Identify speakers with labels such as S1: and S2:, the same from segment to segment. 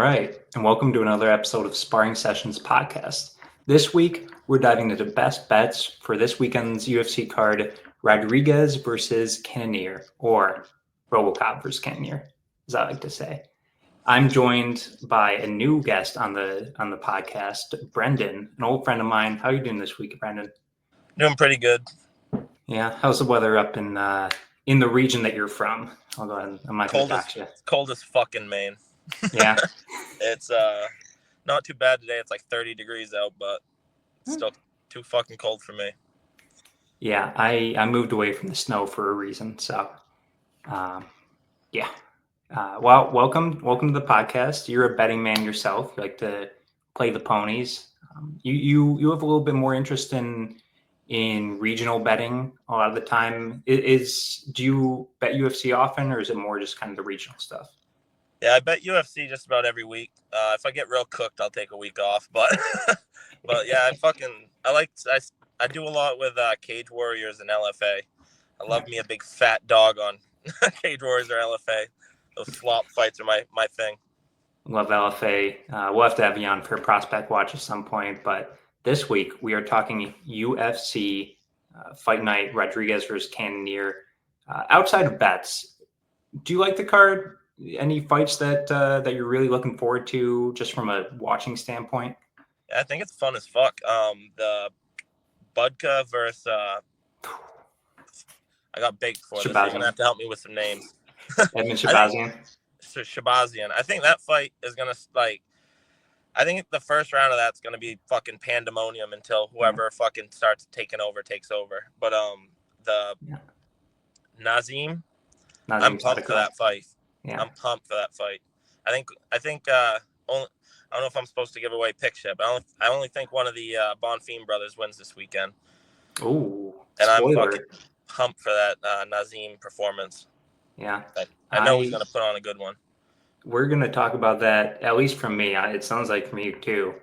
S1: right, and welcome to another episode of Sparring Sessions podcast. This week, we're diving into the best bets for this weekend's UFC card, Rodrigues versus Cannonier, or Robocop versus Cannonier, as I like to say. I'm joined by a new guest on the podcast, Brenden, an old friend of mine. How are you doing this week, Brenden?
S2: Doing pretty good.
S1: Yeah, how's the weather up in the region that you're from? I'll go ahead. I'm not going to dox you.
S2: It's cold as fucking Maine.
S1: Yeah.
S2: It's not too bad today. It's like 30 degrees out, but it's still too fucking cold for me.
S1: Yeah, I moved away from the snow for a reason. So, yeah. Well, welcome to the podcast. You're a betting man yourself. You like to play the ponies. You have a little bit more interest in regional betting a lot of the time. Do you bet UFC often, or is it more just kind of the regional stuff?
S2: Yeah, I bet UFC just about every week. If I get real cooked, I'll take a week off. But but yeah, I do a lot with Cage Warriors and LFA. I love me a big fat dog on Cage Warriors or LFA. Those slop fights are my thing.
S1: Love LFA. We'll have to have you on for Prospect Watch at some point. But this week, we are talking UFC Fight Night, Rodrigues versus Cannonier. Outside of bets, do you like the card? Any fights that you're really looking forward to, just from a watching standpoint?
S2: I think it's fun as fuck. The Budka versus I got baked for this. You're gonna have to help me with some names.
S1: Edmund Shabazian.
S2: Shabazian. I think that fight is gonna I think the first round of that's gonna be fucking pandemonium until whoever fucking starts taking over takes over. But Nazim, I'm pumped for that fight. Yeah. I'm pumped for that fight. I think I don't know if I'm supposed to give away picks yet, but I only think one of the Bonfim brothers wins this weekend.
S1: Ooh,
S2: and I'm fucking pumped for that Nazim performance.
S1: Yeah,
S2: I know he's gonna put on a good one.
S1: We're gonna talk about that, at least from me. It sounds like from you too.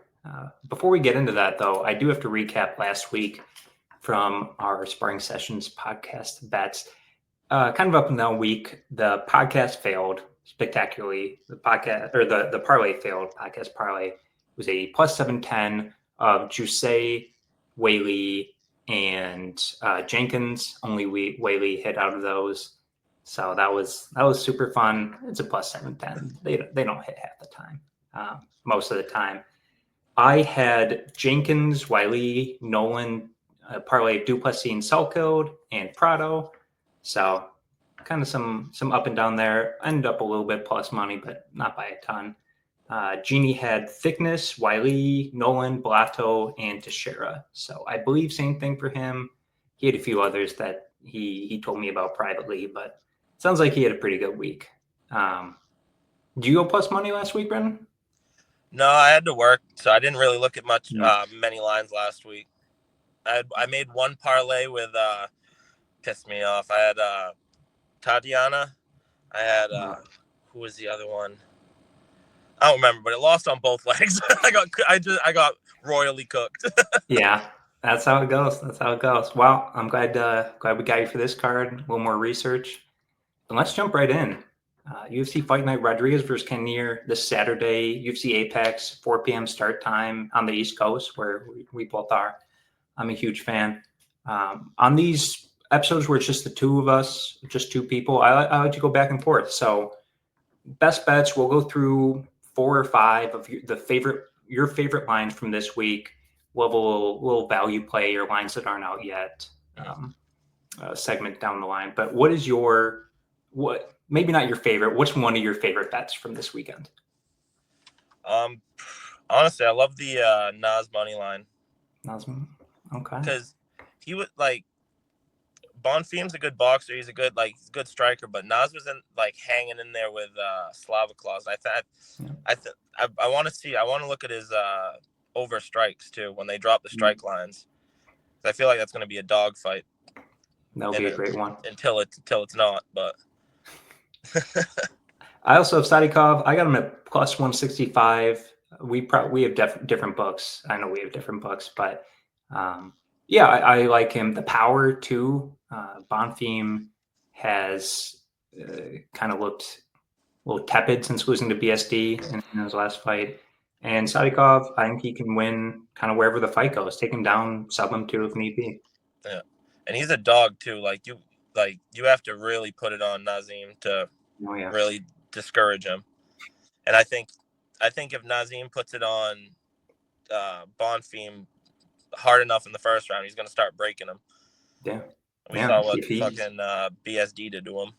S1: Before we get into that, though, I do have to recap last week from our Sparring Sessions podcast bets. Kind of up and down week. The podcast failed spectacularly. The podcast, or the parlay failed. Podcast parlay was a plus 710 of Jusei, Whaley, and Jenkins. Only Whaley hit out of those, so that was super fun. It's a plus 710. They don't hit half the time. Most of the time, I had Jenkins, Wiley, Nolan, parlay Duplessis and Selcode, and Prado. So kind of some up and down there. Ended up a little bit plus money, but not by a ton. Genie had Thickness, Wiley, Nolan, Blato, and Teixeira. So I believe same thing for him. He had a few others that he told me about privately, but it sounds like he had a pretty good week. Do you go plus money last week, Brendan?
S2: No, I had to work, so I didn't really look at many lines last week. I made one parlay with pissed me off. I had Tatiana. I had who was the other one? I don't remember, but it lost on both legs. I got royally cooked.
S1: Yeah, that's how it goes. Well, I'm glad we got you for this card. A little more research, and let's jump right in. UFC Fight Night, Rodrigues versus Cannonier this Saturday. UFC Apex, 4 p.m. start time on the East Coast, where we both are. I'm a huge fan. On these episodes where it's just the two of us, just two people, I like to go back and forth. So best bets, we'll go through 4 or 5 of your favorite lines from this week. We'll have a little value play or lines that aren't out yet segment down the line. But what is maybe not your favorite, what's one of your favorite bets from this weekend?
S2: Honestly, I love the Nas money line.
S1: Nas, okay.
S2: Because he would Bonfim's a good boxer. He's a good striker, but Nas was hanging in there with Slavaklaus. I want to look at his over strikes too when they drop the strike lines. I feel like that's going to be a dog fight.
S1: That'll be a great one
S2: until it's not. But
S1: I also have Sadikov. I got him at plus 165. We have different books. I know we have different books, but yeah, I like him. The power too. Bonfim has kind of looked little tepid since losing to BSD in his last fight. And Sadikov, I think he can win kind of wherever the fight goes. Take him down, sub him too if need be.
S2: Yeah, and he's a dog too. Like you have to really put it on Nazim to really discourage him. And I think if Nazim puts it on Bonfim hard enough in the first round, he's going to start breaking him.
S1: Yeah.
S2: We saw what fucking BSD did to him.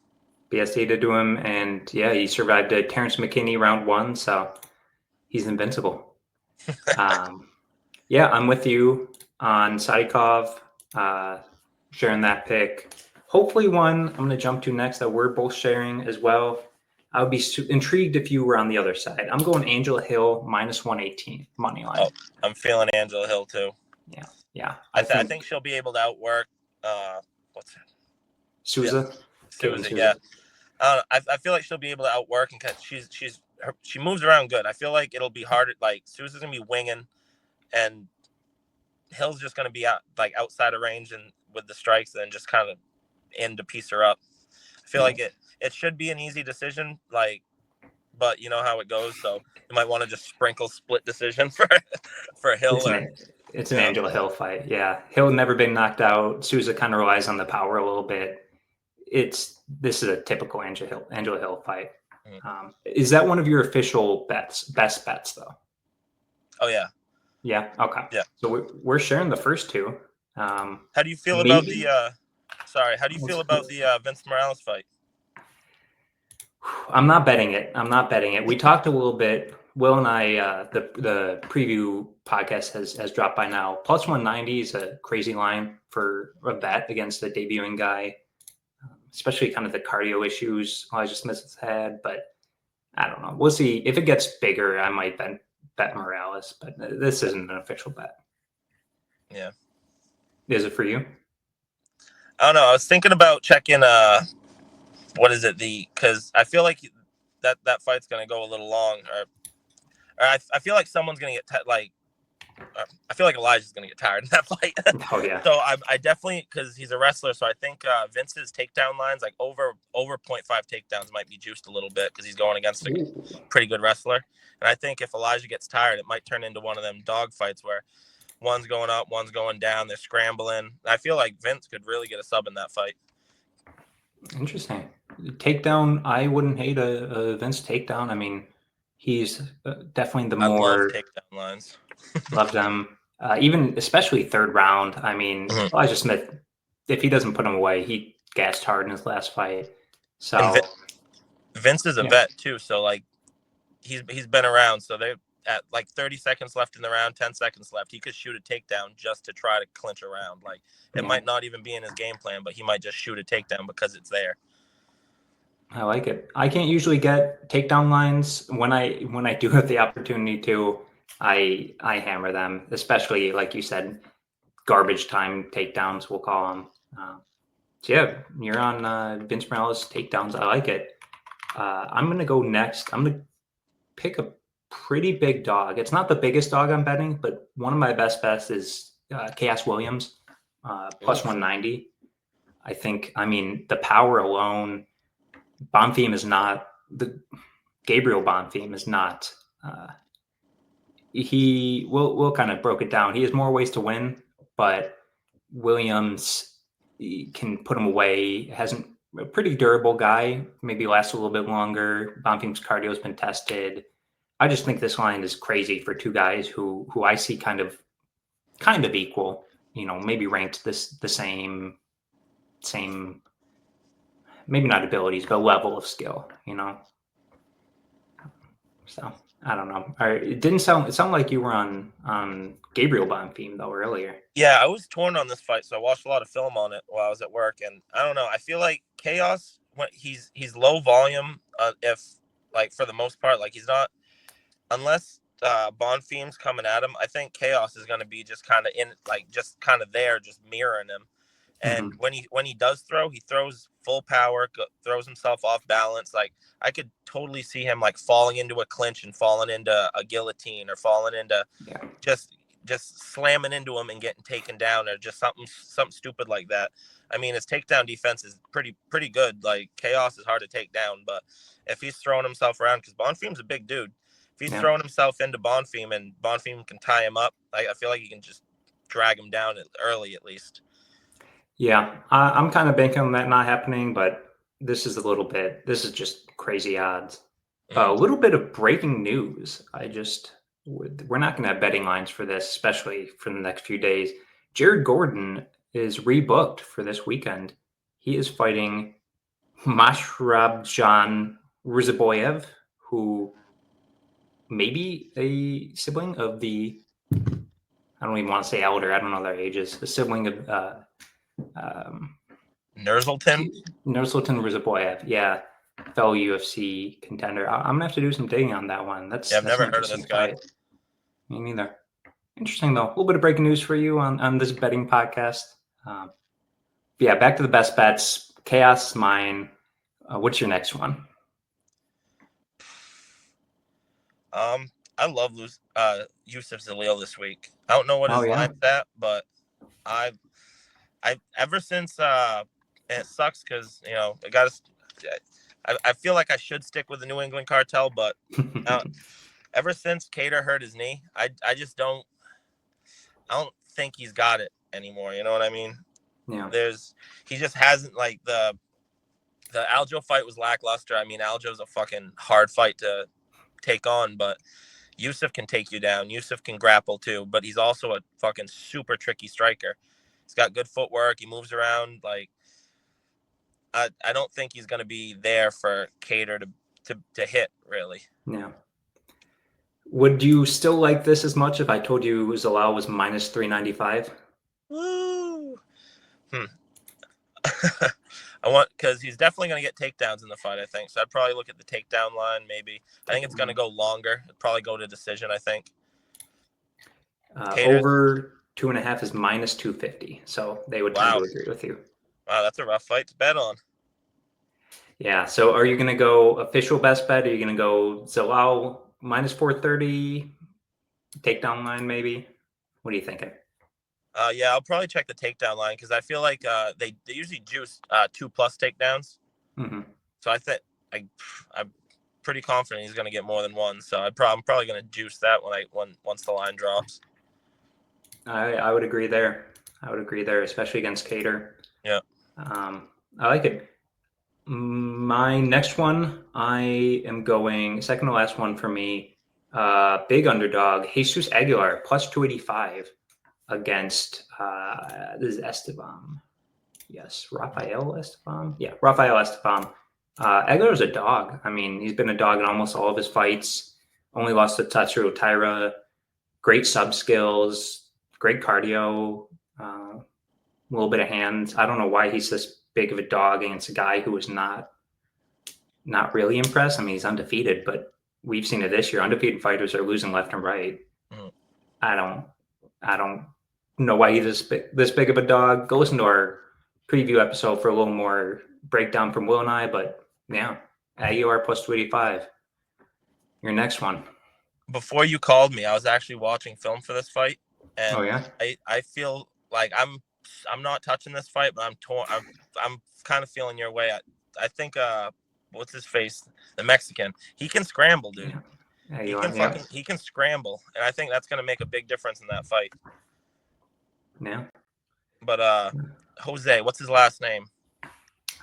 S1: BSD did to him, and he survived a Terrence McKinney round 1, so he's invincible. I'm with you on Sadikov, sharing that pick. Hopefully one I'm going to jump to next that we're both sharing as well. I would be intrigued if you were on the other side. I'm going Angela Hill -118 money line.
S2: Oh, I'm feeling Angela Hill too.
S1: Yeah.
S2: I think she'll be able to outwork what's that?
S1: Souza.
S2: Yeah. I feel like she'll be able to outwork, and she moves around good. I feel like it'll be harder. Like Souza's gonna be winging, and Hill's just gonna be outside of range and with the strikes, and just kind of in to piece her up. I feel like it should be an easy decision, but you know how it goes. So you might want to just sprinkle split decision for Hill.
S1: It's an Angela Hill fight. Yeah, Hill never been knocked out. Souza kind of relies on the power a little bit. This is a typical Angela Hill fight. Mm-hmm. Is that one of your official best bets though?
S2: Oh yeah.
S1: Yeah. Okay.
S2: Yeah.
S1: So we're sharing the first two.
S2: How do you feel about the? How do you feel about the Vince Morales fight?
S1: I'm not betting it. We talked a little bit. Will and I, the preview podcast has dropped by now. +190 is a crazy line for a bet against a debuting guy, especially kind of the cardio issues Elijah Smith has had. But I don't know. We'll see. If it gets bigger, I might bet Morales, but this isn't an official bet.
S2: Yeah.
S1: Is it for you?
S2: I don't know. I was thinking about checking what is it? Because I feel like that fight's gonna go a little long, or I feel like someone's gonna get I feel like Elijah's gonna get tired in that fight.
S1: Oh yeah.
S2: So I definitely, because he's a wrestler, so I think Vince's takedown lines over 0.5 takedowns might be juiced a little bit because he's going against a pretty good wrestler. And I think if Elijah gets tired, it might turn into one of them dog fights where one's going up, one's going down, they're scrambling. I feel like Vince could really get a sub in that fight.
S1: Interesting. Takedown, I wouldn't hate a Vince takedown. I mean, he's definitely the more...
S2: love takedown lines.
S1: Love them. Even especially third round. I mean, Elijah Smith, if he doesn't put him away, he gassed hard in his last fight. So
S2: Vince is a vet too. So he's been around. So they're at 30 seconds left in the round, 10 seconds left. He could shoot a takedown just to try to clinch a round. It might not even be in his game plan, but he might just shoot a takedown because it's there.
S1: I like it. I can't usually get takedown lines. When I do have the opportunity to, I hammer them, especially like you said, garbage time takedowns, we'll call them. So yeah, you're on Vince Morales takedowns. I like it. I'm going to go next. I'm going to pick a pretty big dog. It's not the biggest dog I'm betting, but one of my best bets is Chaos Williams, +190. I think, the power alone, Bonfim is not, Gabriel Bonfim is not, Will kind of broke it down. He has more ways to win, but Williams can put him away. Hasn't a pretty durable guy, maybe lasts a little bit longer. Bonfim's cardio has been tested. I just think this line is crazy for two guys who I see kind of equal, maybe ranked the same, maybe not abilities, but level of skill, So I don't know. It sounded like you were on Gabriel Bonfim though earlier.
S2: Yeah, I was torn on this fight, so I watched a lot of film on it while I was at work, and I don't know. I feel like Chaos, when he's low volume, if for the most part, he's not, unless Bonfim's coming at him. I think Chaos is going to be just kind of there, just mirroring him. And when he does throw, he throws full power, throws himself off balance. I could totally see him falling into a clinch and falling into a guillotine, or falling into just slamming into him and getting taken down, or just something stupid like that. I mean, his takedown defense is pretty good. Like, Chaos is hard to take down, but if he's throwing himself around, because Bonfim's a big dude, if he's throwing himself into Bonfim and Bonfim can tie him up, I feel like he can just drag him down early at least.
S1: Yeah, I'm kind of banking on that not happening, but this is just crazy odds. A little bit of breaking news. We're not going to have betting lines for this, especially for the next few days. Jared Gordon is rebooked for this weekend. He is fighting Mashrabjan Rizaboyev, who may be a sibling of the, I don't even want to say elder, I don't know their ages, a sibling of
S2: Nursultan
S1: Rizaboyev, yeah, fellow UFC contender. I'm gonna have to do some digging on that one.
S2: I've never heard of this guy.
S1: Fight. Me neither. Interesting though. A little bit of breaking news for you on this betting podcast. Yeah, back to the best bets. Chaos is mine. What's your next one?
S2: I love Yusuf Zalil this week. I don't know what his line's at, but I ever since it sucks because I feel like I should stick with the New England cartel, but ever since Cater hurt his knee, I don't think he's got it anymore. You know what I mean?
S1: Yeah.
S2: He just hasn't, like, the Aljo fight was lackluster. I mean, Aljo's a fucking hard fight to take on, but Yusuf can take you down. Yusuf can grapple too, but he's also a fucking super tricky striker. He's got good footwork. He moves around. Like, I don't think he's going to be there for Cater to hit, really.
S1: Yeah. Would you still like this as much if I told you Zalal was minus 395?
S2: Woo! Because he's definitely going to get takedowns in the fight, I think. So I'd probably look at the takedown line, maybe. I think it's going to go longer. It'd probably go to decision, I think.
S1: Over 2.5 is minus 250. So they would tend to agree with you.
S2: Wow, that's a rough fight to bet on.
S1: Yeah. So are you going to go official best bet? Are you going to go Zalal minus 430? Takedown line, maybe? What are you thinking?
S2: Yeah, I'll probably check the takedown line because I feel like they usually juice 2+ takedowns.
S1: Mm-hmm.
S2: So I think I'm pretty confident he's going to get more than one. So I'm probably going to juice that once the line drops.
S1: I would agree there. Especially against Cater.
S2: Yeah.
S1: I like it. My next one, I am going second to last one for me. Big underdog, Jesus Aguilar, plus 285 against this is Esteban. Yes, Rafael Esteban. Yeah, Rafael Esteban. Aguilar's a dog. I mean, he's been a dog in almost all of his fights. Only lost to Tatsuro Taira. Great sub skills, great cardio, a little bit of hands. I don't know why he's this big of a dog against a guy who was not really impressed. I mean, he's undefeated, but we've seen it this year. Undefeated fighters are losing left and right. Mm. I don't know why he's this big of a dog. Go listen to our preview episode for a little more breakdown from Will and I. But yeah, Aguilar plus 285. Your next one.
S2: Before you called me, I was actually watching film for this fight, and I feel like I'm not touching this fight, but I'm torn. I'm kind of feeling your way. I think what's his face, the Mexican, he can scramble, dude. Yeah. He can scramble, and I think that's going to make a big difference in that fight.
S1: Yeah.
S2: But Jose, what's his last name?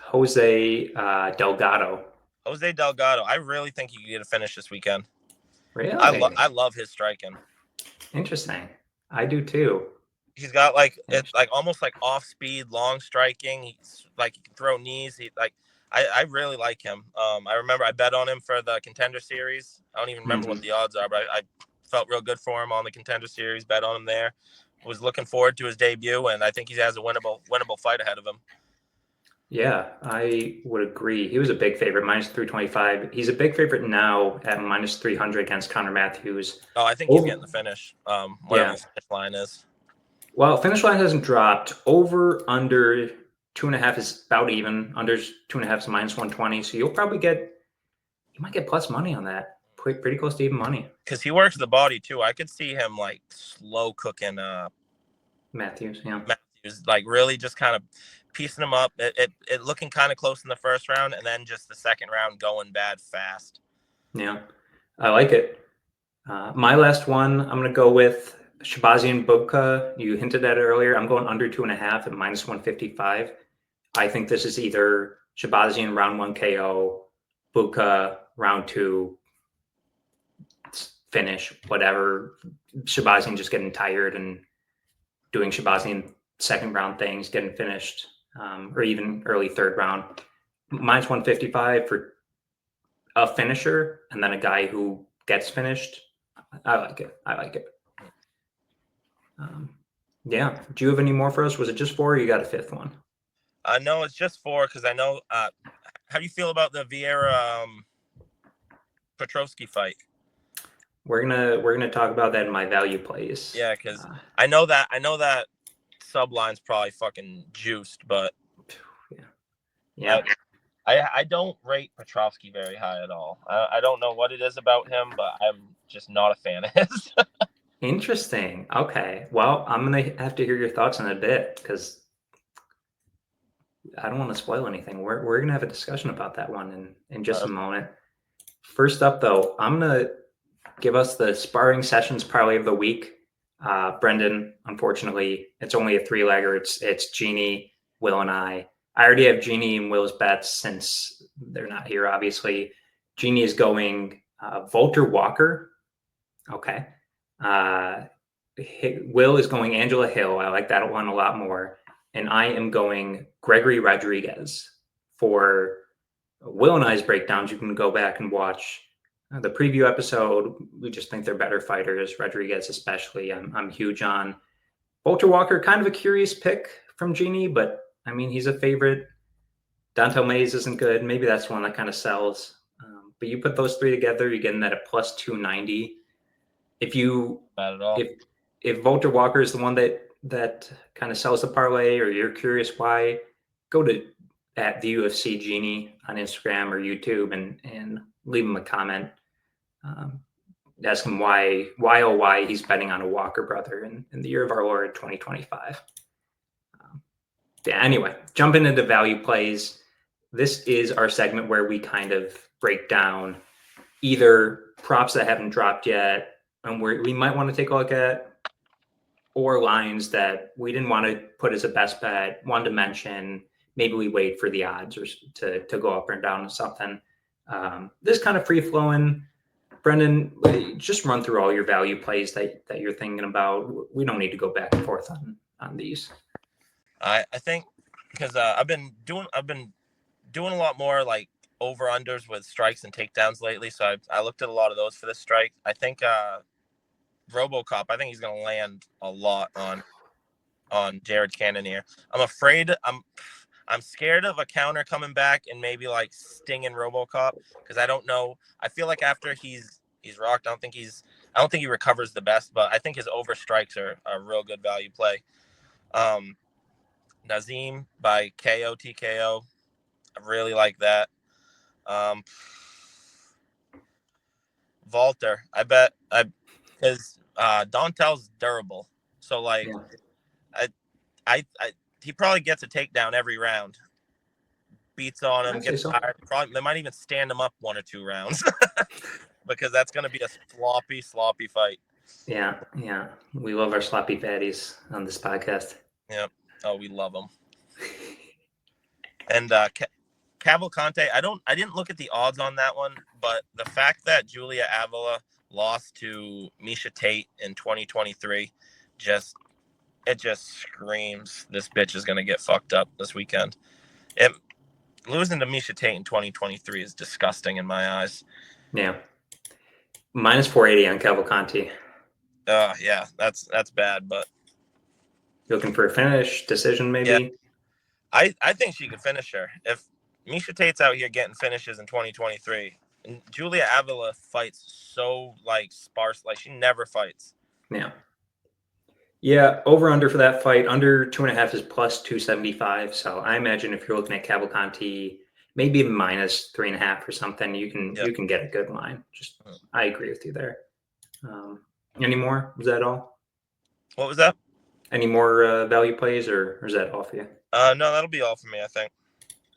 S1: Jose Delgado.
S2: Jose Delgado. I really think he could get a finish this weekend.
S1: Really?
S2: I love his striking.
S1: Interesting. I do too.
S2: He's got it's almost like off speed, long striking. He's like, he can throw knees. I really like him. I remember I bet on him for the Contender Series. I don't even remember what the odds are, but I felt real good for him on the Contender Series. Bet on him there. Was looking forward to his debut, and I think he has a winnable fight ahead of him. Yeah, I would agree. He was a big favorite, minus 325. He's a big favorite now at minus 300 against Connor Matthews. Oh, I think he's getting the finish. Whatever the finish line is. Well, finish line hasn't dropped. Over, under 2.5 is about even. Under 2.5 is minus 120. So you might get plus money on that. Pretty close to even money. Because he works the body too. I could see him like slow cooking Matthews. Yeah. Matthews, was like really just kind of piecing them up. It looking kind of close in the first round, and then just the second round going bad fast.
S1: Yeah, I like it. My last one, I'm going to go with Shabazian Bubka. You hinted at it earlier. I'm going under 2.5 at -155. I think this is either Shabazian round 1 KO, Bubka round 2 finish, whatever. Shabazian just getting tired and doing Shabazian second round things, getting finished, or even early third round. -155 for a finisher, and then a guy who gets finished. I like it. Yeah. Do you have any more for us? Was it just 4 or you got a fifth one?
S2: No, it's just 4 because I know. How do you feel about the Vieira Petrovsky fight?
S1: We're gonna talk about that in my value plays.
S2: Yeah, because I know that subline's probably fucking juiced, but
S1: yeah.
S2: I don't rate Petrovsky very high at all. I don't know what it is about him, but I'm just not a fan of his.
S1: Interesting. Okay. Well, I'm gonna have to hear your thoughts in a bit because I don't want to spoil anything. We're gonna have a discussion about that one in just a moment. First up, though, I'm gonna give us the sparring sessions parlay of the week. Brenden, unfortunately, it's only a 3-legger. It's Jeannie, Will, and I. I already have Jeannie and Will's bets since they're not here, obviously. Jeannie is going Volter Walker. Okay. Will is going Angela Hill. I like that one a lot more. And I am going Gregory Rodrigues. For Will and I's breakdowns, you can go back and watch the preview episode. We just think they're better fighters. Rodrigues especially. I'm huge on. Volter Walker, kind of a curious pick from Jeannie, but I mean, he's a favorite. Dontel Mays isn't good. Maybe that's one that kind of sells. But you put those 3 together, you're getting that at +290. If you
S2: Not at all.
S1: If Volter Walker is the one that kind of sells the parlay, or you're curious why, go to at the UFC Genie on Instagram or YouTube and leave him a comment. Ask him why he's betting on a Walker brother in the year of our Lord 2025. Anyway, jumping into value plays. This is our segment where we kind of break down either props that haven't dropped yet and we might want to take a look at, or lines that we didn't want to put as a best bet, wanted to mention. Maybe we wait for the odds or to go up or down or something. This kind of free flowing. Brenden, just run through all your value plays that you're thinking about. We don't need to go back and forth on these.
S2: I think because I've been doing a lot more like over unders with strikes and takedowns lately. So I looked at a lot of those for this strike. I think RoboCop. I think he's going to land a lot on Jared Cannonier. I'm afraid. I'm scared of a counter coming back and maybe like stinging RoboCop because I don't know. I feel like after he's rocked, I don't think he recovers the best, but I think his over strikes are a real good value play. Nazim by KO TKO. I really like that. Volter. I bet because Dontel's durable. So like I he probably gets a takedown every round. Beats on him, gets tired. Probably they might even stand him up 1 or 2 rounds because that's going to be a sloppy fight.
S1: Yeah. We love our sloppy fatties on this podcast.
S2: Yeah. Oh, we love them. And Cavalcante, I didn't look at the odds on that one, but the fact that Julia Avila lost to Miesha Tate in 2023 just screams this bitch is going to get fucked up this weekend. Losing to Miesha Tate in 2023 is disgusting in my eyes.
S1: Yeah. -480 on Cavalcante.
S2: Yeah, that's bad, but
S1: you're looking for a finish decision, maybe?
S2: Yeah. I think she could finish her. If Miesha Tate's out here getting finishes in 2023, and Julia Avila fights so like sparse, like she never fights.
S1: Yeah, over under for that fight, under 2.5 is +275. So I imagine if you're looking at Cavalcante, maybe -3.5 or something, you can get a good line. I agree with you there. Any more? Was that all?
S2: What was that?
S1: Any more value plays, or is that all for you?
S2: No, that'll be all for me, I think.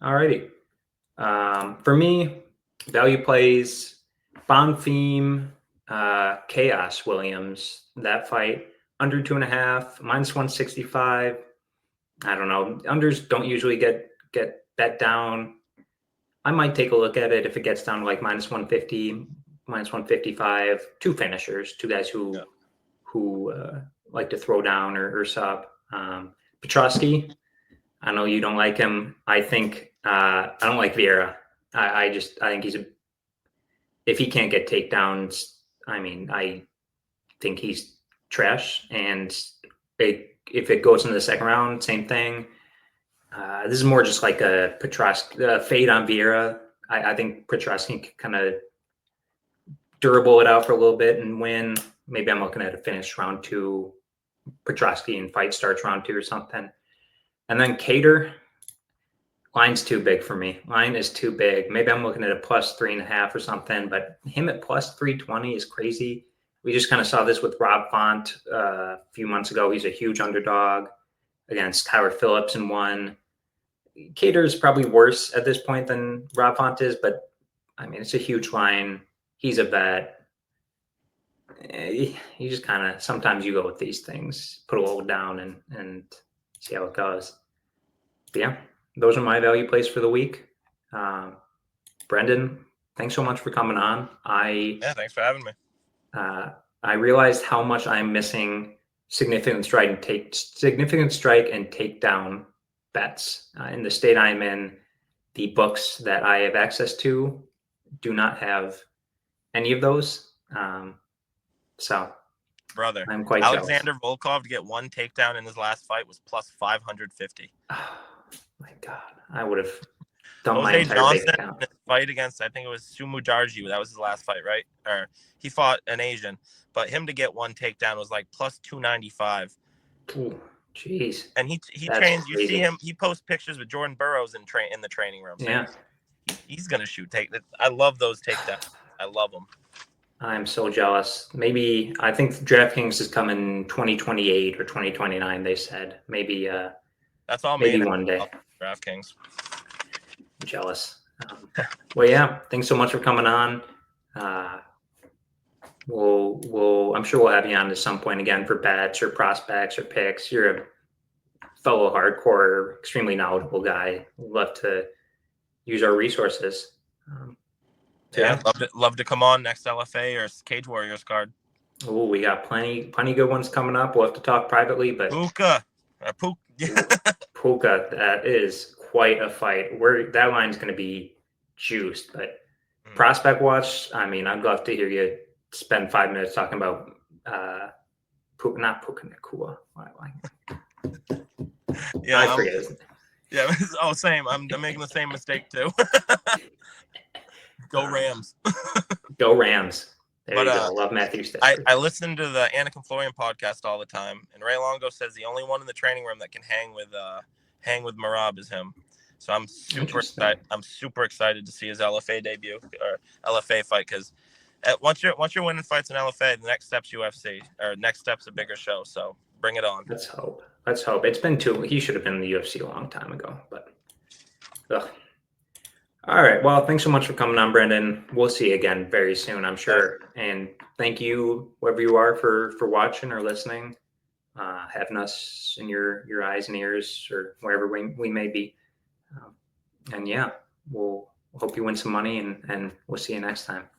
S1: Alrighty. For me, value plays, Bonfim, Chaos Williams, that fight, under 2.5, -165. I don't know. Unders don't usually get bet down. I might take a look at it if it gets down to like -150, -155. Two finishers, two guys who like to throw down or sub. Petrosky, I know you don't like him. I think I don't like Vieira. I think if he can't get takedowns, I think he's trash. And if it goes into the second round, same thing. This is more just like a Petrosky fade on Vieira. I think Petrosky can kind of durable it out for a little bit and win. Maybe I'm looking at a finish round 2, Petrosky, and fight starts round 2 or something. And then Cater, line's too big for me. Line is too big. Maybe I'm looking at a +3.5 or something, but him at +320 is crazy. We just kind of saw this with Rob Font a few months ago. He's a huge underdog against Tyler Phillips and won. Cater is probably worse at this point than Rob Font is, but it's a huge line. He's a bet. You just kind of, sometimes you go with these things, put a little down and see how it goes. But yeah, those are my value plays for the week. Brenden, thanks so much for coming on.
S2: Thanks for having me.
S1: I realized how much I'm missing significant strike and takedown bets. In the state I'm in, the books that I have access to do not have any of those. So,
S2: brother,
S1: I'm quite
S2: Alexander
S1: jealous.
S2: Volkov to get one takedown in his last fight was +550.
S1: Oh my God, I would have done my
S2: Jose
S1: entire
S2: Johnson
S1: bank account.
S2: in his fight against, I think it was Sumu Jarji. That was his last fight, right? Or he fought an Asian, but him to get one takedown was like +295.
S1: Ooh, jeez.
S2: And he
S1: That's
S2: trains.
S1: crazy.
S2: You see him. He posts pictures with Jordan Burroughs in the training room. So
S1: yeah,
S2: he's gonna shoot take. I love those takedowns. I love them.
S1: I'm so jealous. Maybe I think DraftKings is coming 2028 or 2029. They said maybe.
S2: That's all.
S1: Maybe one day.
S2: DraftKings.
S1: I'm jealous. Well, yeah. Thanks so much for coming on. I'm sure we'll have you on at some point again for bets or prospects or picks. You're a fellow hardcore, extremely knowledgeable guy. We'd love to use our resources.
S2: Yeah, love to come on next LFA or Cage Warriors card.
S1: Oh, we got plenty good ones coming up. We'll have to talk privately, but
S2: Puka,
S1: that is quite a fight. That line's going to be juiced. But prospect watch, I'd love to hear you spend 5 minutes talking about not Puka Nakua.
S2: Yeah,
S1: I forget his name.
S2: Yeah. Oh, same. I'm making the same mistake too. Go Rams.
S1: Go Rams. There you go. Love Matthew Stafford.
S2: I listen to the Anakin Florian podcast all the time, and Ray Longo says the only one in the training room that can hang with Marab is him. So I'm super excited. I'm super excited to see his LFA debut or LFA fight, because once you're winning fights in LFA, the next step's UFC, or next step's a bigger show. So bring it on.
S1: Let's hope. It's been he should have been in the UFC a long time ago, but. Ugh. All right. Well, thanks so much for coming on, Brenden. We'll see you again very soon, I'm sure. And thank you, whoever you are, for watching or listening, having us in your eyes and ears, or wherever we may be. And yeah, we'll hope you win some money, and we'll see you next time.